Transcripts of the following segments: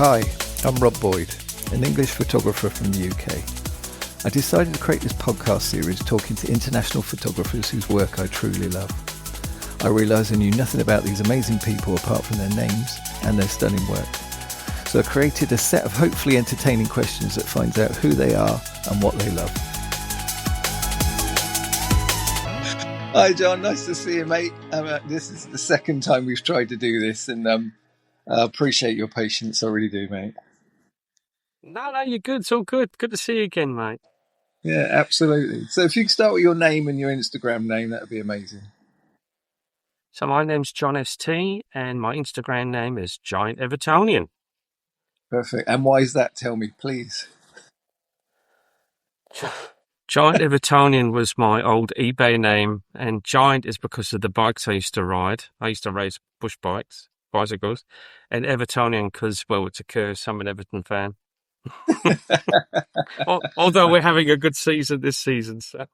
Hi, I'm Rob Boyd, an English photographer from the UK. I decided to create this podcast series talking to international photographers whose work I truly love. I realised I knew nothing about these amazing people apart from their names and their stunning work. So I created a set of hopefully entertaining questions that finds out who they are and what they love. Hi John, nice to see you, mate. This is the second time we've tried to do this, and I appreciate your patience. I really do, mate. No, you're good. It's all good. Good to see you again, mate. Yeah, absolutely. So if you could start with your name and your Instagram name, that would be amazing. So my name's John ST, and my Instagram name is Giant Evertonian. Perfect. And why is that? Tell me, please. Giant Evertonian was my old eBay name, and Giant is because of the bikes I used to ride. I used to race push bikes, bicycles, and Evertonian because, well, it's a curse. I'm an Everton fan. Although we're having a good season this season. So.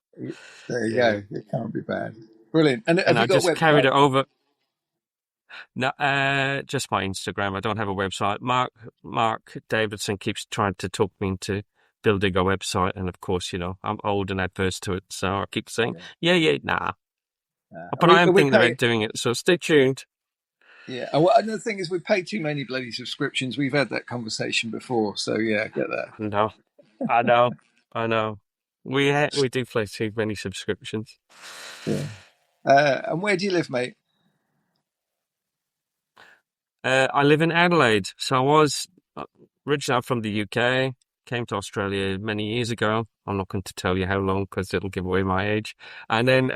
There you go. It can't be bad. Brilliant. And I just carried it over. No, just my Instagram. I don't have a website. Mark Davison keeps trying to talk me into building a website, and of course, you know, I'm old and adverse to it, so I keep saying, nah. But I am thinking about doing it, so stay tuned. Yeah, and another thing is we pay too many bloody subscriptions. We've had that conversation before, so yeah, get that. No, I know. We do play too many subscriptions. Yeah. And where do you live, mate? I live in Adelaide, so I was originally from the UK. Came to Australia many years ago. I'm not going to tell you how long because it'll give away my age. And then,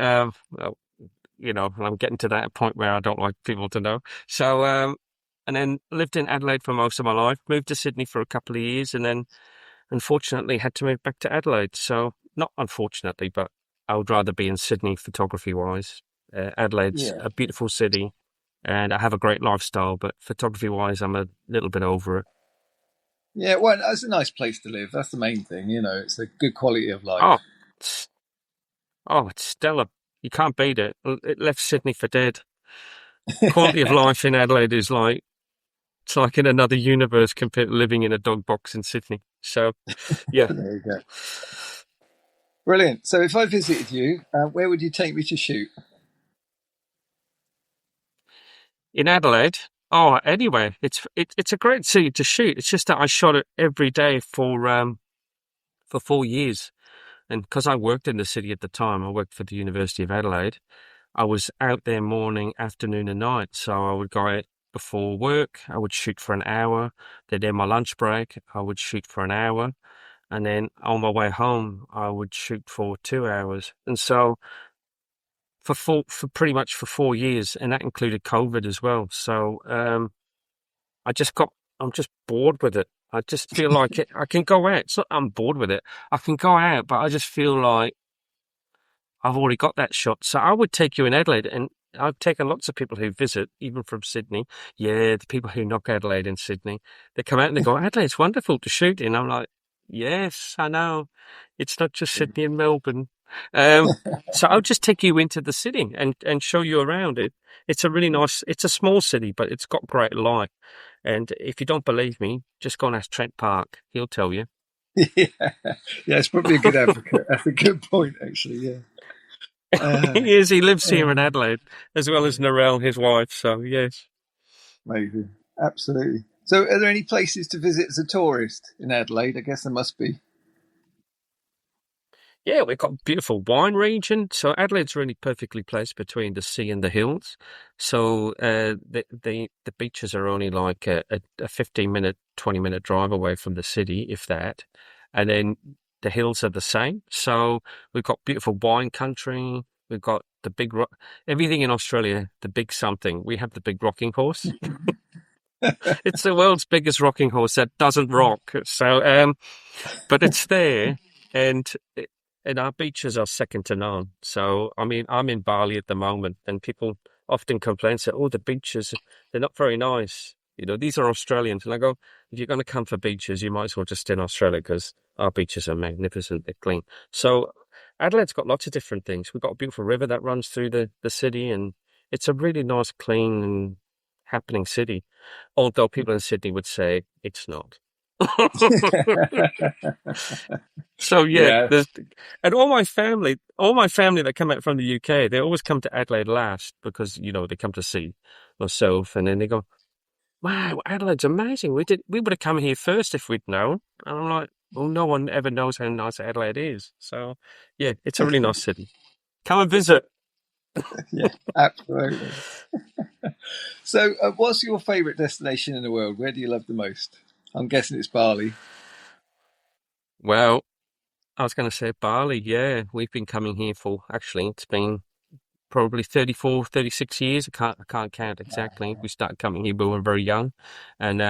you know, I'm getting to that point where I don't like people to know. So, and then lived in Adelaide for most of my life, moved to Sydney for a couple of years, and then unfortunately had to move back to Adelaide. So, not unfortunately, but I would rather be in Sydney photography-wise. Adelaide's a beautiful city, and I have a great lifestyle, but photography-wise, I'm a little bit over it. Yeah, well, it's a nice place to live. That's the main thing, you know. It's a good quality of life. It's stellar. You can't beat it. It left Sydney for dead. Quality of life in Adelaide is like, it's like in another universe compared to living in a dog box in Sydney. So, yeah. There you go. Brilliant. So if I visited you, where would you take me to shoot? In Adelaide? Oh, anyway, it's a great city to shoot. It's just that I shot it every day for 4 years, and because I worked in the city at the time, I worked for the University of Adelaide. I was out there morning, afternoon, and night. So I would go out before work. I would shoot for an hour. Then in my lunch break, I would shoot for an hour, and then on my way home, I would shoot for 2 hours. And so for pretty much for 4 years, and that included COVID as well. So I'm just bored with it. I just feel like I can go out. It's not I'm bored with it. I can go out, but I just feel like I've already got that shot. So I would take you in Adelaide, and I've taken lots of people who visit, even from Sydney. Yeah, the people who knock Adelaide in Sydney, they come out and they go, Adelaide's wonderful to shoot in. I'm like, yes, I know. It's not just Sydney and Melbourne. So I'll just take you into the city and show you around it. It's a really nice, it's a small city, but it's got great life. And if you don't believe me, just go and ask Trent Park. He'll tell you. Yeah, it's probably a good advocate. That's a good point, actually, yeah. He is. He lives here in Adelaide, as well as Narelle, his wife. So, yes. Maybe. Absolutely. So are there any places to visit as a tourist in Adelaide? I guess there must be. Yeah, we've got a beautiful wine region. So Adelaide's really perfectly placed between the sea and the hills. So the beaches are only like a 15-minute, 20-minute drive away from the city, if that. And then the hills are the same. So we've got beautiful wine country. We've got the big everything in Australia, the big something. We have the big rocking horse. It's the world's biggest rocking horse that doesn't rock. So, but it's there, and our beaches are second to none. So, I mean, I'm in Bali at the moment, and people often complain, say, oh, the beaches, they're not very nice. You know, these are Australians. And I go, if you're going to come for beaches, you might as well just stay in Australia because our beaches are magnificent. They're clean. So Adelaide's got lots of different things. We've got a beautiful river that runs through the city, and it's a really nice, clean and happening city, although people in Sydney would say it's not. So yeah, Yeah, and all my family that come out from the UK, they always come to Adelaide last because they come to see myself, and then they go, "Wow, Adelaide's amazing. We would have come here first if we'd known." And I'm like, "Well, no one ever knows how nice Adelaide is." So yeah, it's a really nice city. Come and visit. yeah, absolutely. So, what's your favourite destination in the world? Where do you love the most? I'm guessing it's Bali. Well, I was going to say Bali. Yeah, we've been coming here it's been probably 34, 36 years. I can't count exactly. We started coming here when we were very young. And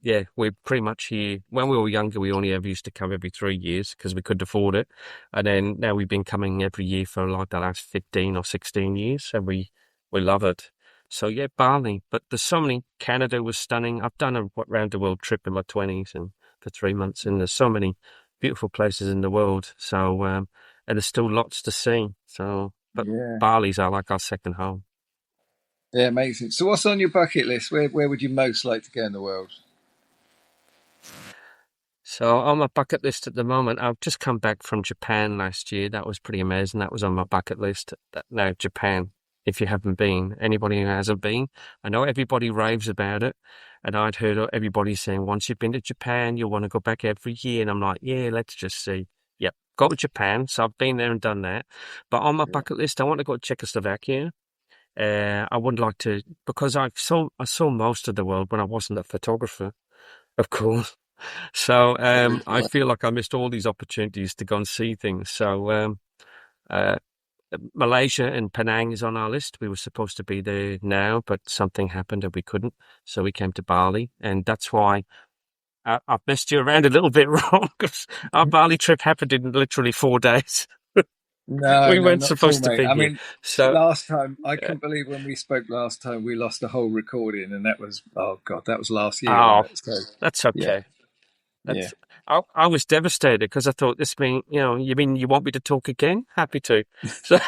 yeah, we're pretty much here. When we were younger, we only ever used to come every 3 years because we couldn't afford it. And then now we've been coming every year for like the last 15 or 16 years. And we love it. So yeah, Bali. But there's so many. Canada was stunning. I've done a round the world trip in my 20s and for 3 months. And there's so many beautiful places in the world. So, and there's still lots to see. So, but Yeah, Bali's are like our second home. yeah, amazing. So, what's on your bucket list? Where would you most like to go in the world? So on my bucket list at the moment, I've just come back from Japan last year. That was pretty amazing. That was on my bucket list. Now, Japan, if you haven't been, anybody who hasn't been, I know everybody raves about it. And I'd heard everybody saying, once you've been to Japan, you'll want to go back every year. And I'm like, yeah, let's just see. Yep, go to Japan. So I've been there and done that. But on my bucket list, I want to go to Czechoslovakia. I would like to, because I saw most of the world when I wasn't a photographer, of course. So I feel like I missed all these opportunities to go and see things. So uh, Malaysia and Penang is on our list. We were supposed to be there now, but something happened and we couldn't. So we came to Bali, and that's why I've messed you around a little bit wrong, because our Bali trip happened in literally 4 days. No, We no, weren't not at all, supposed to mate. be I here. mean, So last time I couldn't believe when we spoke last time we lost the whole recording, and that was that was last year, oh, wasn't it? So that's yeah, okay. yeah. That's I was devastated because I thought this mean you mean you want me to talk again? Happy to. So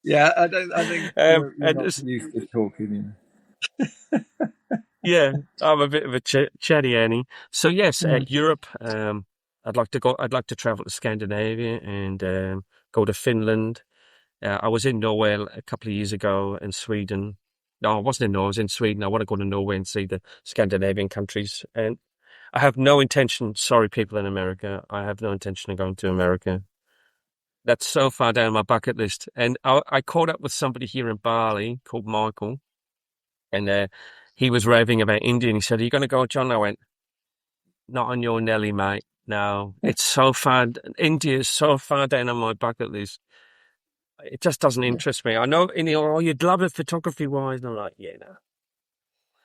Yeah, I don't. I think you're and not used to talking. yeah, I'm a bit of a chatty Annie. So yes, Mm. Europe. I'd like to go. I'd like to travel to Scandinavia and go to Finland. I was in Norway a couple of years ago, and Sweden. No, I wasn't in Norway. I was in Sweden. I want to go to Norway and see the Scandinavian countries. And I have no intention. Sorry, people in America. I have no intention of going to America. That's so far down my bucket list. And I caught up with somebody here in Bali called Michael, and he was raving about India. And he said, "Are you going to go, John?" I went, "Not on your Nelly, mate. No, it's so far. India is so far down on my bucket list. It just doesn't Yeah, interest me. I know, you'd love it photography wise." And I'm like, yeah, no.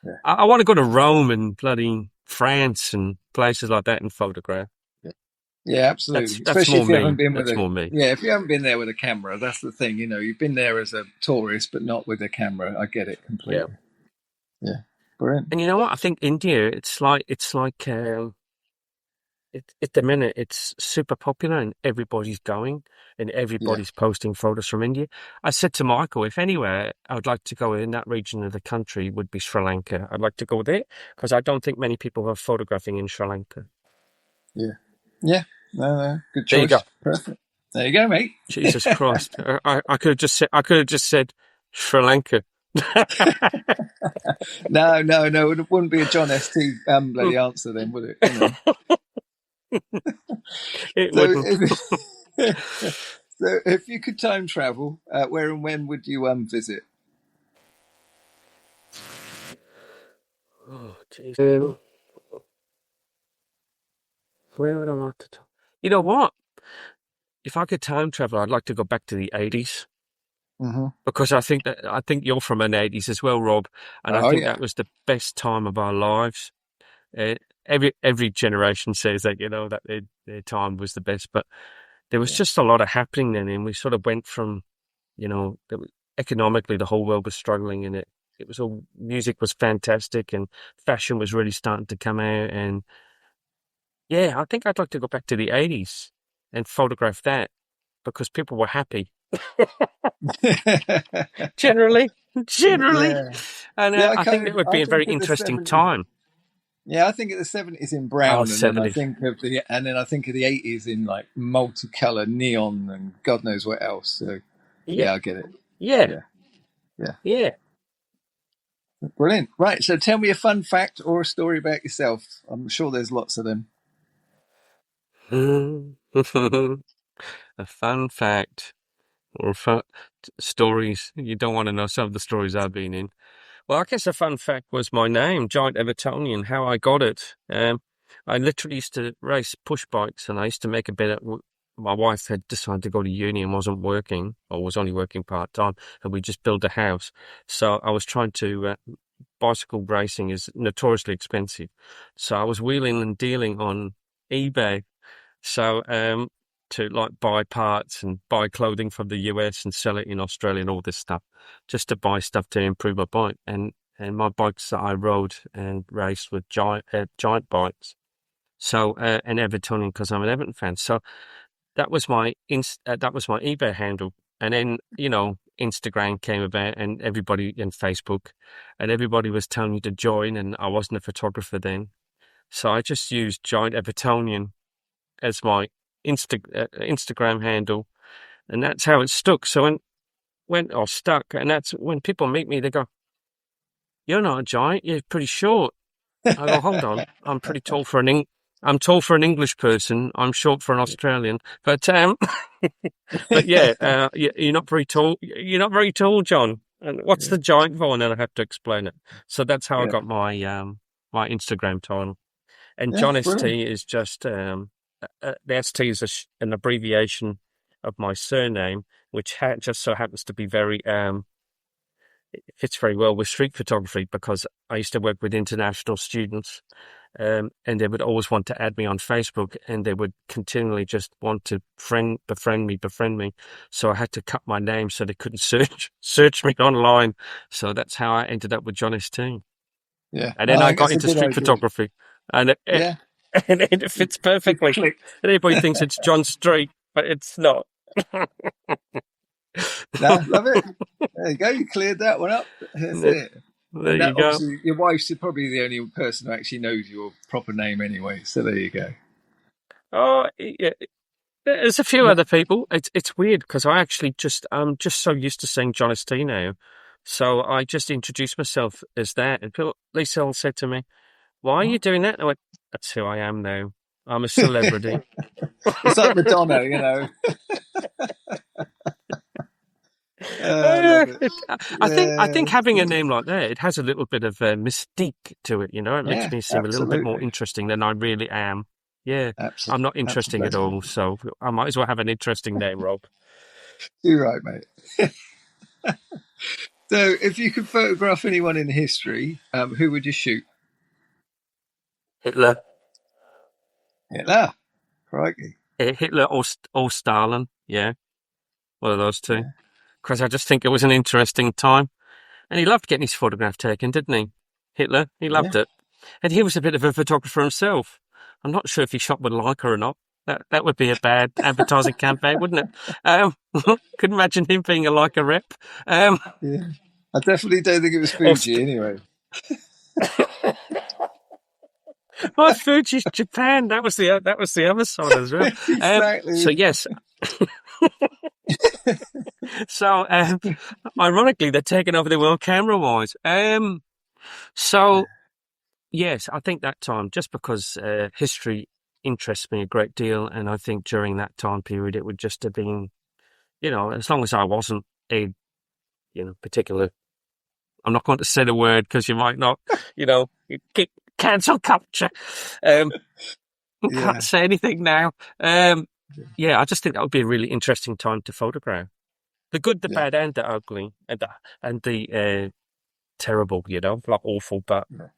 yeah, I want to go to Rome and bloody France and places like that and photograph. yeah, yeah, absolutely. That's Especially more if you haven't me. been with That's a more me. yeah, if you haven't been there with a camera, that's the thing. You've been there as a tourist, but not with a camera. I get it Yeah. completely. Yeah, brilliant. And you know what? I think India, it's like at the minute, it's super popular and everybody's going and Yeah, everybody's posting photos from India. I said to Michael, if anywhere I would like to go in that region of the country would be Sri Lanka. I'd like to go there because I don't think many people are photographing in Sri Lanka. yeah, yeah. No, good There you go. choice. Perfect. There you go, mate. Jesus Christ. I could have just said Sri Lanka. No, it wouldn't be a John St. Bloody answer then, would it? It So, wouldn't. so if you could time travel, where and when would you visit? Oh, jeez. Where would I like to talk? You know what? If I could time travel, I'd like to go back to the 80s. Mm-hmm. Because I think you're from an 80s as well, Rob, and I Oh think yeah, that was the best time of our lives. Uh, every generation says that that their time was the best, but there was yeah, just a lot of happening then, and we sort of went from economically the whole world was struggling, and it was all music was fantastic, and fashion was really starting to come out, and yeah, I think I'd like to go back to the 80s and photograph that because people were happy generally. generally. Yeah. And Yeah, I think that would I be a very think of the interesting 70s. time. Yeah, I think of the 70s in Oh, brown, and then I 70s. think of the 80s in like multicolour neon and God knows what else. So Yeah, yeah, I get it. yeah, Yeah, yeah, yeah. brilliant. Right, so tell me a fun fact or a story about yourself. I'm sure there's lots of them. A fun fact or stories. You don't want to know some of the stories I've been in. Well, I guess a fun fact was my name, Giant Evertonian, how I got it. I literally used to race push bikes, and I used to make a bit of. My wife had decided to go to uni and wasn't working, or was only working part time, and we just built a house. So I was trying to. Bicycle racing is notoriously expensive, so I was wheeling and dealing on eBay. So to like buy parts and buy clothing from the US and sell it in Australia and all this stuff, just to buy stuff to improve my bike. And my bikes that I rode and raced with giant bikes. So and Evertonian because I'm an Everton fan. So that was my that was my eBay handle. And then Instagram came about and everybody and Facebook, and everybody was telling me to join, and I wasn't a photographer then, so I just used Giant Evertonian as my Instagram handle, and that's how it stuck. So when stuck, and that's when people meet me, they go, "You're not a giant. You're pretty short." I go, "Hold on, I'm pretty tall for I'm tall for an English person. I'm short for an Australian, but but yeah, you're not very tall. You're not very tall, John. And what's the giant for?" And then I have to explain it. So that's how I Yeah, got my Instagram title. And yeah, John brilliant. ST is just the ST is an abbreviation of my surname, which just so happens to be very it fits very well with street photography because I used to work with international students, and they would always want to add me on Facebook, and they would continually just want to befriend me. So I had to cut my name so they couldn't search me online. So that's how I ended up with John ST. Yeah, And no, then I I think got that's a into good street idea. photography, and Yeah, and it fits it perfectly. clicked. And everybody thinks it's John Street, but it's not. No, love it. There you go. You cleared that one up. That's there, it. there And that you go. obviously, your wife's probably the only person who actually knows your proper name anyway. So there you go. Oh, yeah. There's a few Yeah. other people. It's weird because I'm just so used to saying John ST now. So I just introduced myself as that, and Lisa all said to me, "Why are you What? doing that?" And I went, "That's who I am now. I'm a celebrity." It's like Madonna, I love it. I Yeah, think having a name like that, it has a little bit of mystique to it. It makes yeah, me seem a little bit more absolutely, interesting than I really am. Yeah, I'm absolutely, not interesting at absolutely. all, so I might as well have an interesting name, Rob. You're right, mate. So, if you could photograph anyone in history, who would you shoot? Hitler, Hitler, crikey. Hitler or Stalin. Yeah, one of those two. Yeah, Because I just think it was an interesting time, and he loved getting his photograph taken, didn't he? Hitler, he yeah. loved it, and he was a bit of a photographer himself. I'm not sure if he shot with Leica or not. That would be a bad advertising campaign, wouldn't it? Could imagine him being a Leica rep. Yeah. I definitely don't think it was Or Fuji anyway. my Fuji's Japan. That was the other side as well. So Exactly. yes. So ironically, they're taking over the world camera wise. So yes, I think that time just because history interests me a great deal, and I think during that time period it would just have been, as long as I wasn't a particular. I'm not going to say the word because you might not, you cancel culture. Can't Yeah. say anything now. Yeah, I just think that would be a really interesting time to photograph. The good, the Yeah. bad, and the ugly, and the terrible, like awful, but Yeah.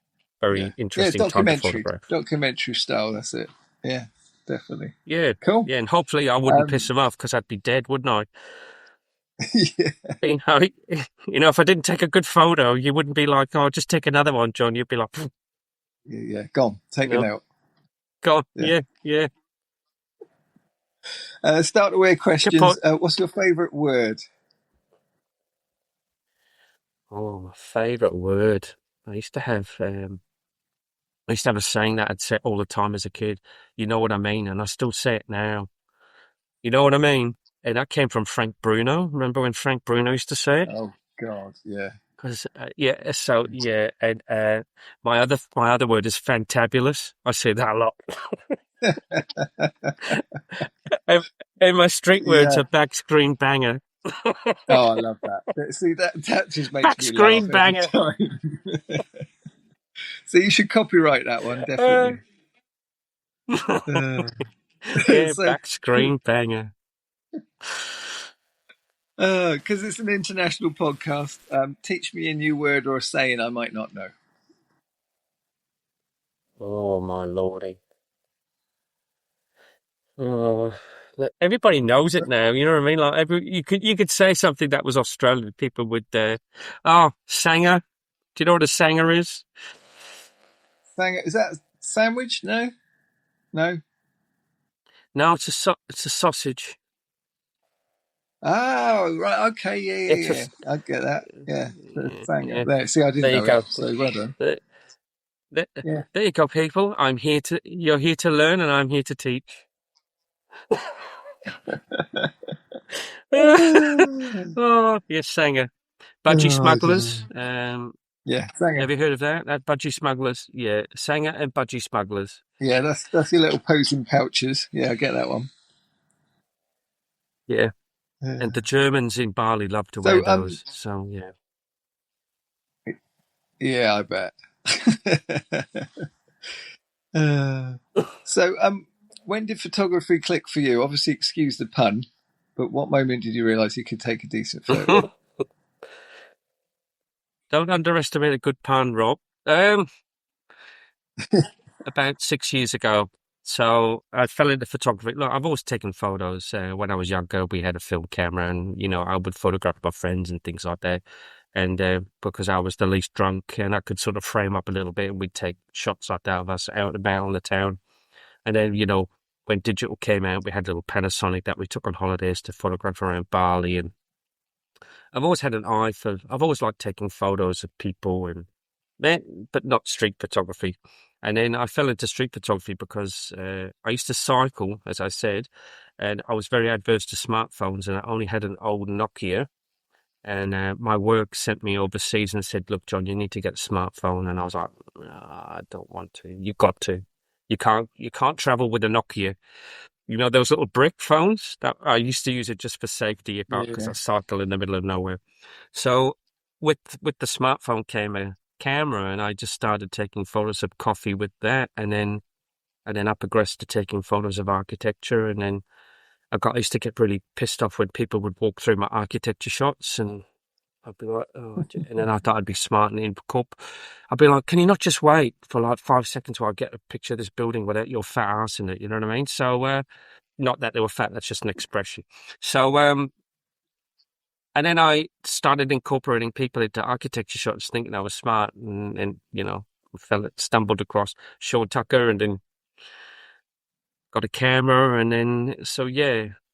very Yeah. interesting time to Documentary. photograph. Documentary style. That's it. Yeah. Definitely. Yeah, Cool. yeah, and hopefully I wouldn't piss them off because I'd be dead, wouldn't I? Yeah. You know, if I didn't take a good photo, you wouldn't be like, "Oh, just take another one, John." You'd be like, Yeah. Gone. Taken out. "God, Yeah. yeah, yeah." Start away Good point. questions. What's your favourite word? Oh, my favourite word. I used to have a saying that I'd say all the time as a kid. You know what I mean? And I still say it now. You know what I mean? And that came from Frank Bruno. Remember when Frank Bruno used to say it? Oh God, yeah. Because yeah. And my other word is fantabulous. I say that a lot. and, and my street words Yeah. are back screen banger. Oh, I love that. See, that just makes Back me laugh screen every banger. time. So you should copyright that one, definitely. Uh, Yeah, so, back screen banger. because it's an international podcast, teach me a new word or a saying I might not know. Oh my lordy. Oh, everybody knows it now. You know what I mean? Like you could say something that was Australian. People would, sanger. Do you know what a sanger is? Is that sandwich? No, no. No, it's a sausage. Oh, right. Okay. It's a Yeah. I get that. Yeah. Sanger. yeah. There. See, I didn't There you know it. go. So well done. There, there, Yeah. there you go, people. You're here to learn, and I'm here to teach. Oh, yes, sanger. Budgie Oh, smugglers. dear. Yeah. Sanger. Have you heard of that? That budgie smugglers. Yeah, sanger and budgie smugglers. Yeah. That's your little posing pouches. Yeah, I get that one. Yeah. And Yeah. the Germans in Bali love to wear So those. So yeah. yeah, I bet. Uh, so when did photography click for you? Obviously, excuse the pun, but what moment did you realise you could take a decent photo? Don't underestimate a good pun, Rob. About 6 years ago. So I fell into photography. Look, I've always taken photos. When I was younger, we had a film camera, and I would photograph my friends and things like that. And because I was the least drunk, and I could sort of frame up a little bit, and we'd take shots like that of us out and about on the town. And then, when digital came out, we had a little Panasonic that we took on holidays to photograph around Bali. And I've always had an eye for, I've always liked taking photos of people, but not street photography. And then I fell into street photography because I used to cycle, as I said, and I was very adverse to smartphones, and I only had an old Nokia. And my work sent me overseas and said, "Look, John, you need to get a smartphone." And I was like, "I don't want to. You've got to. You can't travel with a Nokia. You know those little brick phones that I used to use it just for safety, because Yeah, I cycle in the middle of nowhere. So with the smartphone came a camera, and I just started taking photos of coffee with that, and then I progressed to taking photos of architecture, and then I used to get really pissed off when people would walk through my architecture shots, and I'd be like, oh, and then I thought I'd be smart and I'd be like, can you not just wait for like 5 seconds while I get a picture of this building without your fat ass in it? You know what I mean? So, not that they were fat, that's just an expression. So, and then I started incorporating people into architecture shots, thinking I was smart, and stumbled across Sean Tucker, and then got a camera, and then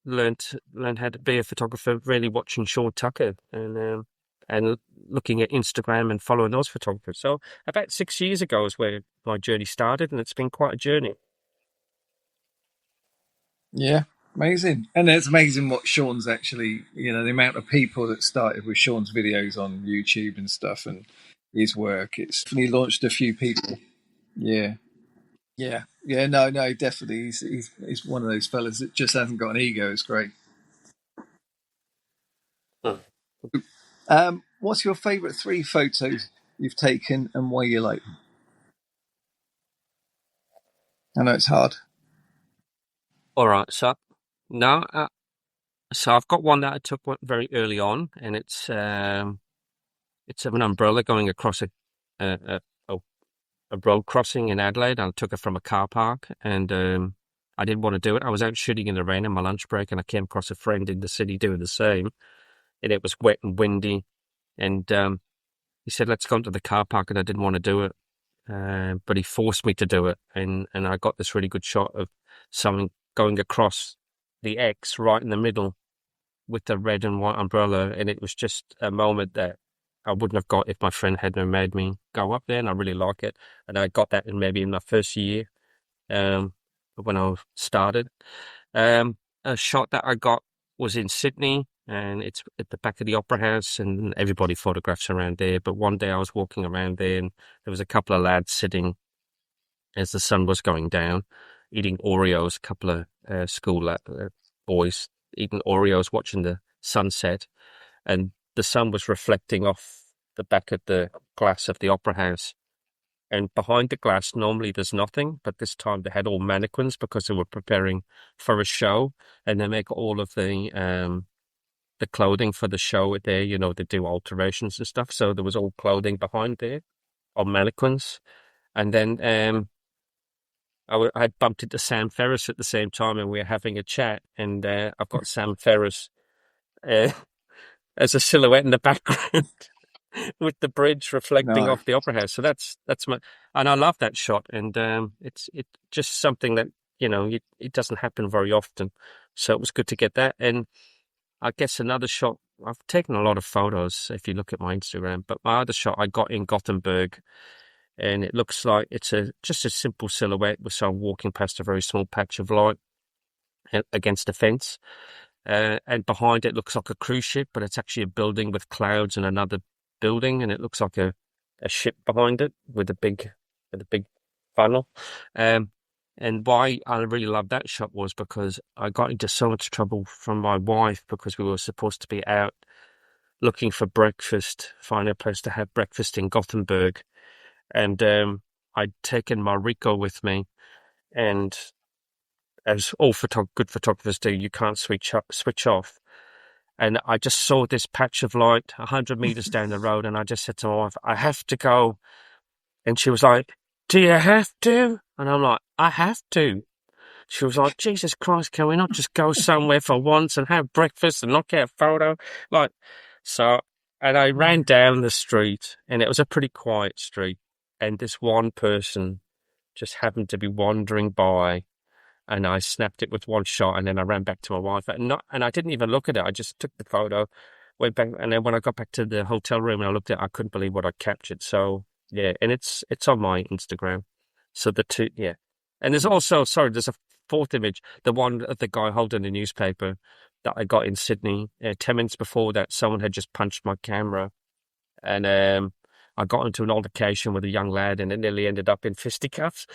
learned how to be a photographer, really watching Sean Tucker and looking at Instagram and following those photographers. So about 6 years ago is where my journey started, and it's been quite a journey. yeah, amazing. And it's amazing what Sean's actually, the amount of people that started with Sean's videos on YouTube and stuff, and his work. He launched a few people. Yeah, yeah, yeah. No, definitely. He's one of those fellas that just hasn't got an ego. It's great. Hmm. What's your favourite 3 photos you've taken, and why you like them? I know it's hard. All right, so now, so I've got one that I took very early on, and it's of an umbrella going across a, a a road crossing in Adelaide. I took it from a car park, and I didn't want to do it. I was out shooting in the rain on my lunch break, and I came across a friend in the city doing the same, and it was wet and windy, and he said, "Let's go into the car park," and I didn't want to do it, but he forced me to do it, and I got this really good shot of someone going across the X right in the middle with the red and white umbrella, and it was just a moment that I wouldn't have got if my friend hadn't made me go up there, and I really like it. And I got that in my first year, when I started. A shot that I got was in Sydney, and it's at the back of the Opera House, and everybody photographs around there. But one day I was walking around there, and there was a couple of lads sitting as the sun was going down, eating Oreos. A couple of school boys eating Oreos, watching the sunset, and the sun was reflecting off the back of the glass of the Opera House. And behind the glass, normally there's nothing, but this time they had all mannequins because they were preparing for a show, and they make all of the clothing for the show there. You know, they do alterations and stuff. So there was all clothing behind there on mannequins. And then I bumped into Sam Ferris at the same time, and we were having a chat. And I've got Sam Ferris as a silhouette in the background with the bridge reflecting No. off the Opera House. So that's my, and I love that shot. And it's just something that, you know, it doesn't happen very often. So it was good to get that. And I guess another shot, I've taken a lot of photos if you look at my Instagram, but my other shot I got in Gothenburg, and it looks like it's just a simple silhouette with someone walking past a very small patch of light against a fence. And behind it looks like a cruise ship, but it's actually a building with clouds and another building, and it looks like a ship behind it with a big funnel. And why I really loved that shot was because I got into so much trouble from my wife because we were supposed to be out looking for breakfast, finding a place to have breakfast in Gothenburg. And I'd taken my Ricoh with me, and as all good photographers do, you can't switch off. And I just saw this patch of light 100 meters down the road, and I just said to my wife, I have to go. And she was like, do you have to? And I'm like, I have to. She was like, Jesus Christ, can we not just go somewhere for once and have breakfast and not get a photo? And I ran down the street, and it was a pretty quiet street. And this one person just happened to be wandering by, and I snapped it with one shot, and then I ran back to my wife, and I didn't even look at it. I just took the photo, went back, and then when I got back to the hotel room and I looked at it, I couldn't believe what I captured. So yeah, and it's on my Instagram. So the two, yeah. And there's also, there's a fourth image, the one of the guy holding the newspaper that I got in Sydney. 10 minutes before that, someone had just punched my camera, and I got into an altercation with a young lad, and it nearly ended up in fisticuffs.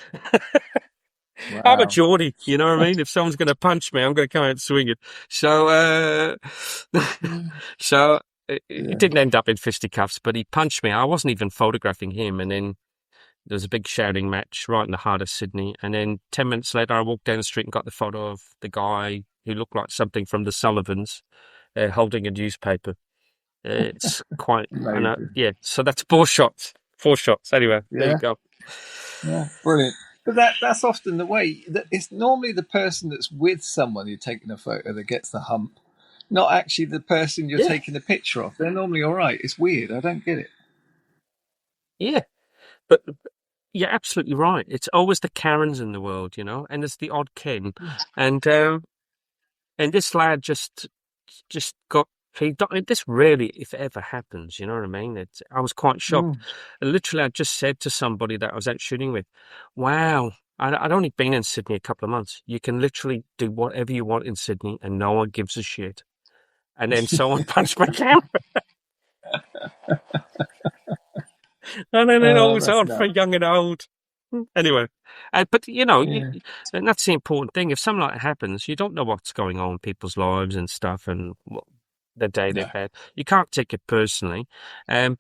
Wow. I'm a Geordie, you know what I mean? If someone's going to punch me, I'm going to come out swinging. So, it didn't end up in fisticuffs, but he punched me. I wasn't even photographing him. And then there was a big shouting match right in the heart of Sydney. And then 10 minutes later, I walked down the street and got the photo of the guy who looked like something from the Sullivans, holding a newspaper. It's quite, yeah. So that's 4 shots. 4 shots. Anyway, there you go. Yeah, brilliant. But that's often the way. That it's normally the person that's with someone you're taking a photo that gets the hump, not actually the person you're taking the picture of. They're normally all right. It's weird. I don't get it. Yeah, but you're absolutely right. It's always the Karens in the world, you know, and there's the odd Ken. And this lad just got. This rarely, if ever, happens. You know what I mean? I was quite shocked. And literally, I just said to somebody that I was out shooting with, "Wow, I'd only been in Sydney a couple of months. You can literally do whatever you want in Sydney, and no one gives a shit." And then someone punched my camera, and then it all was on for young and old. Anyway, but you know, and that's the important thing. If something like that happens, you don't know what's going on in people's lives and stuff, and the day they've had. You can't take it personally. And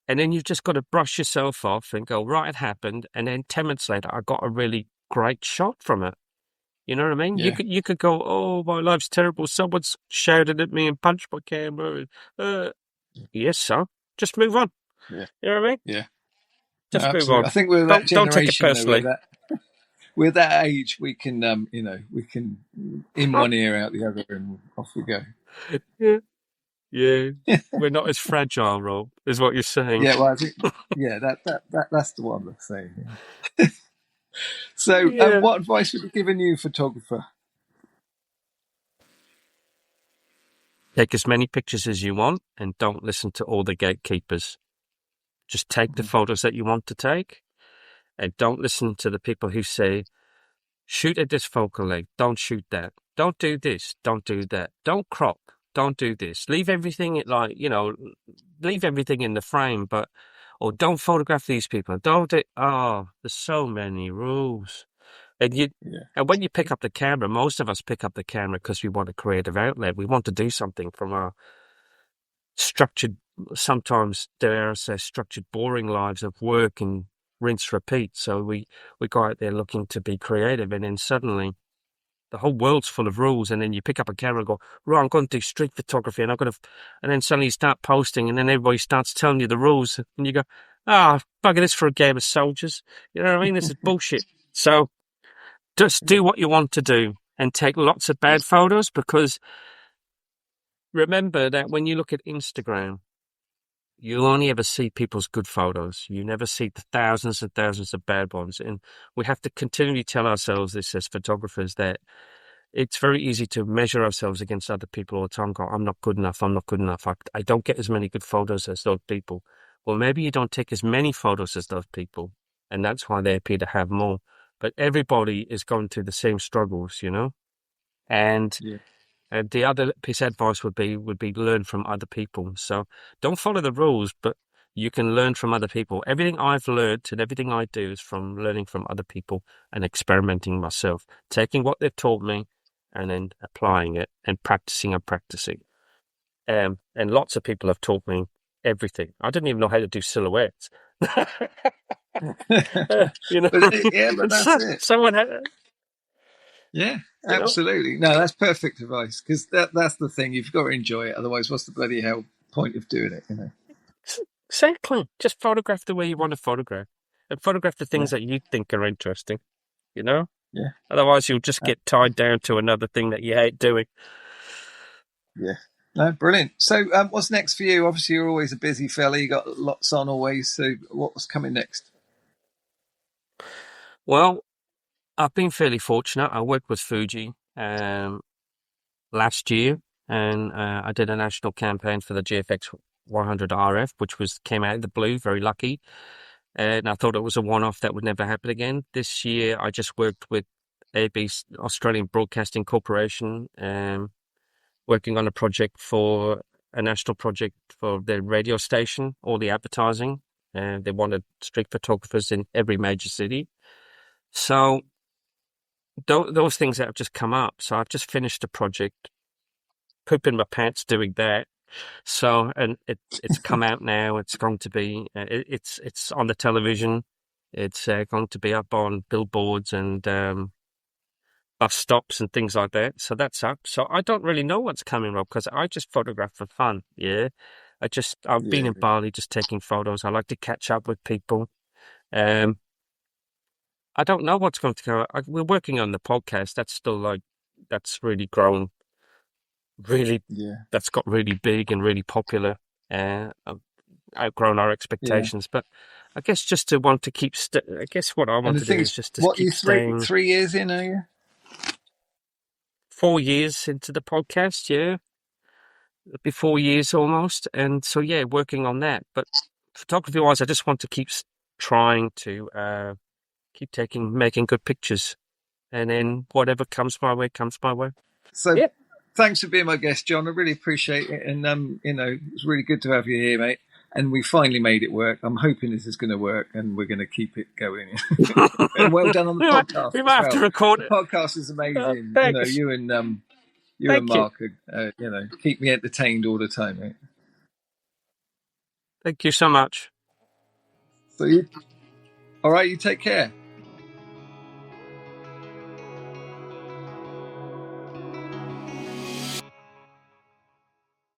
then you've just got to brush yourself off and go, right, it happened. And then 10 minutes later, I got a really great shot from it. You know what I mean? Yeah. You could go, oh, my life's terrible. Someone's shouted at me and punched my camera. Yes, so just move on. Yeah. You know what I mean? Yeah. Just move on. I think we're that generation. Don't take it personally. We're that age, we can, we can in one ear, out the other, and off we go. Yeah, we're not as fragile, Rob, is what you're saying. Yeah, well, I think, that's the one that's saying. Yeah. So, what advice would you give a new photographer? Take as many pictures as you want and don't listen to all the gatekeepers. Just take the photos that you want to take and don't listen to the people who say, shoot at this focal length, don't shoot that. Don't do this, don't do that. Don't crop, don't do this. Leave everything leave everything in the frame, or don't photograph these people. There's so many rules. And when you pick up the camera, most of us pick up the camera because we want a creative outlet. We want to do something from our structured, sometimes dare I say, structured, boring lives of work and rinse, repeat. So we go out there looking to be creative, and then suddenly the whole world's full of rules. And then you pick up a camera and go, right, I'm going to do street photography, and and then suddenly you start posting, and then everybody starts telling you the rules, and you go, bugger this for a game of soldiers. You know what I mean? This is bullshit. So just do what you want to do and take lots of bad photos, because remember that when you look at Instagram, you only ever see people's good photos. You never see the thousands and thousands of bad ones. And we have to continually tell ourselves this as photographers, that it's very easy to measure ourselves against other people all the time. Go, I'm not good enough. I'm not good enough. I don't get as many good photos as those people. Well, maybe you don't take as many photos as those people, and that's why they appear to have more. But everybody is going through the same struggles, And the other piece of advice would be learn from other people. So don't follow the rules, but you can learn from other people. Everything I've learned and everything I do is from learning from other people and experimenting myself, taking what they've taught me and then applying it and practicing and practicing. And lots of people have taught me everything. I didn't even know how to do silhouettes. But that's it. Someone had. Yeah, absolutely. No, that's perfect advice, because that's the thing. You've got to enjoy it. Otherwise, what's the bloody hell point of doing it? Exactly. Just photograph the way you want to photograph, and photograph the things that you think are interesting. Yeah. Otherwise, you'll just get tied down to another thing that you hate doing. Yeah. No, brilliant. So, what's next for you? Obviously, you're always a busy fella. You got lots on always. So, what's coming next? Well, I've been fairly fortunate. I worked with Fuji last year, and I did a national campaign for the GFX 100 RF, which came out of the blue. Very lucky, and I thought it was a one-off that would never happen again. This year, I just worked with ABC, Australian Broadcasting Corporation, working on a national project for their radio station, all the advertising. They wanted street photographers in every major city. So those things that have just come up. So I've just finished a project, pooping my pants doing that. So, and it's come out now. It's going to be, it's on the television. It's going to be up on billboards and bus stops and things like that. So that's up. So I don't really know what's coming, Rob, because I just photograph for fun. Yeah. I've been in Bali just taking photos. I like to catch up with people. I don't know what's going to go. We're working on the podcast. That's really grown. Really, that's got really big and really popular. Outgrown our expectations, but I guess just to want to keep. I guess what I want to do is just to keep staying. 3 years in, are you? 4 years into the podcast, it'll be 4 years almost, and so working on that. But photography-wise, I just want to keep trying to keep making good pictures, and then whatever comes my way comes my way. So, thanks for being my guest, John. I really appreciate it, and it's really good to have you here, mate. And we finally made it work. I'm hoping this is going to work, and we're going to keep it going. And well done on the podcast. We might have to record it. The podcast is amazing. You and Mark, keep me entertained all the time, mate. Thank you so much. So all right, you take care.